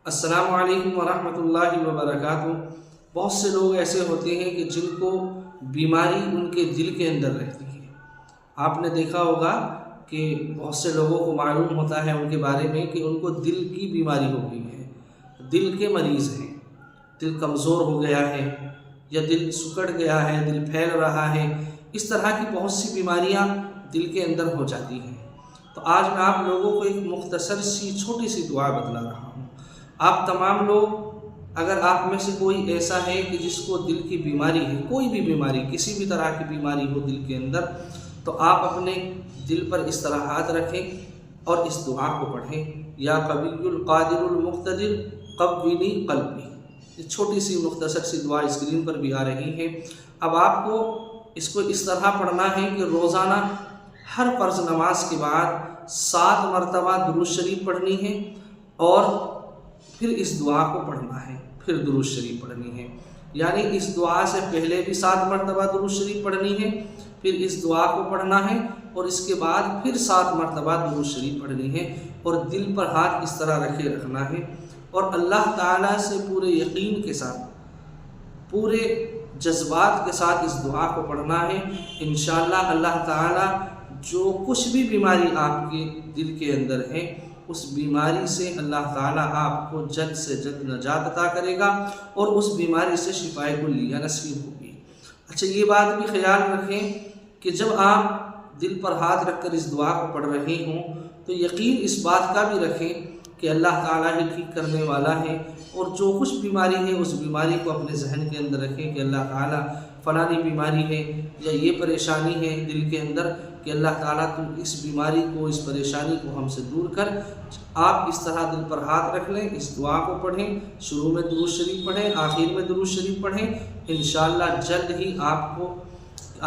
السلام علیکم ورحمۃ اللہ وبرکاتہ۔ بہت سے لوگ ایسے ہوتے ہیں کہ جن کو بیماری ان کے دل کے اندر رہتی ہے۔ آپ نے دیکھا ہوگا کہ بہت سے لوگوں کو معلوم ہوتا ہے ان کے بارے میں کہ ان کو دل کی بیماری ہو گئی ہے، دل کے مریض ہیں، دل کمزور ہو گیا ہے یا دل سکڑ گیا ہے، دل پھیل رہا ہے۔ اس طرح کی بہت سی بیماریاں دل کے اندر ہو جاتی ہیں۔ تو آج میں آپ لوگوں کو ایک مختصر سی چھوٹی سی دعا بتلا رہا ہوں۔ آپ تمام لوگ، اگر آپ میں سے کوئی ایسا ہے کہ جس کو دل کی بیماری ہے، کوئی بھی بیماری، کسی بھی طرح کی بیماری ہو دل کے اندر، تو آپ اپنے دل پر اس طرح ہاتھ رکھیں اور اس دعا کو پڑھیں، یا قوی القادر المقتدر قوّنی قلبی۔ یہ چھوٹی سی مختصر سی دعا اسکرین پر بھی آ رہی ہے۔ اب آپ کو اس کو اس طرح پڑھنا ہے کہ روزانہ ہر فرض نماز کے بعد 7 مرتبہ درود شریف پڑھنی ہے، اور پھر اس دعا کو پڑھنا ہے، پھر درود شریف پڑھنی ہے۔ یعنی اس دعا سے پہلے بھی 7 مرتبہ درود شریف پڑھنی ہے، پھر اس دعا کو پڑھنا ہے، اور اس کے بعد پھر 7 مرتبہ درود شریف پڑھنی ہے، اور دل پر ہاتھ اس طرح رکھنا ہے، اور اللہ تعالیٰ سے پورے یقین کے ساتھ، پورے جذبات کے ساتھ اس دعا کو پڑھنا ہے۔ انشاءاللہ اللہ تعالیٰ جو کچھ بھی بیماری آپ کے دل کے اندر ہے، اس بیماری سے اللہ تعالیٰ آپ کو جلد سے جلد نجات عطا کرے گا، اور اس بیماری سے شفائے کلیہ نصیب ہوگی۔ اچھا، یہ بات بھی خیال رکھیں کہ جب آپ دل پر ہاتھ رکھ کر اس دعا کو پڑھ رہے ہوں تو یقین اس بات کا بھی رکھیں کہ اللہ تعالیٰ ہی ٹھیک کرنے والا ہے، اور جو کچھ بیماری ہے اس بیماری کو اپنے ذہن کے اندر رکھیں کہ اللہ تعالیٰ فلانی بیماری ہے یا یہ پریشانی ہے دل کے اندر، کہ اللہ تعالیٰ تو اس بیماری کو، اس پریشانی کو ہم سے دور کر۔ آپ اس طرح دل پر ہاتھ رکھ لیں، اس دعا کو پڑھیں، شروع میں درود شریف پڑھیں، آخر میں درود شریف پڑھیں۔ انشاءاللہ جلد ہی آپ کو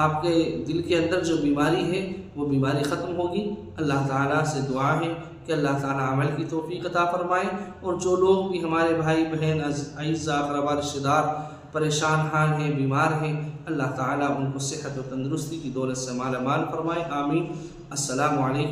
آپ کے دل کے اندر جو بیماری ہے وہ بیماری ختم ہوگی۔ اللہ تعالیٰ سے دعا ہے کہ اللہ تعالیٰ عمل کی توفیق عطا فرمائے، اور جو لوگ بھی ہمارے بھائی بہن اعزاء اقربا رشتہ دار پریشان حال ہیں، بیمار ہیں، اللہ تعالیٰ ان کو صحت و تندرستی کی دولت سے مالا مال فرمائے، آمین۔ السلام علیکم۔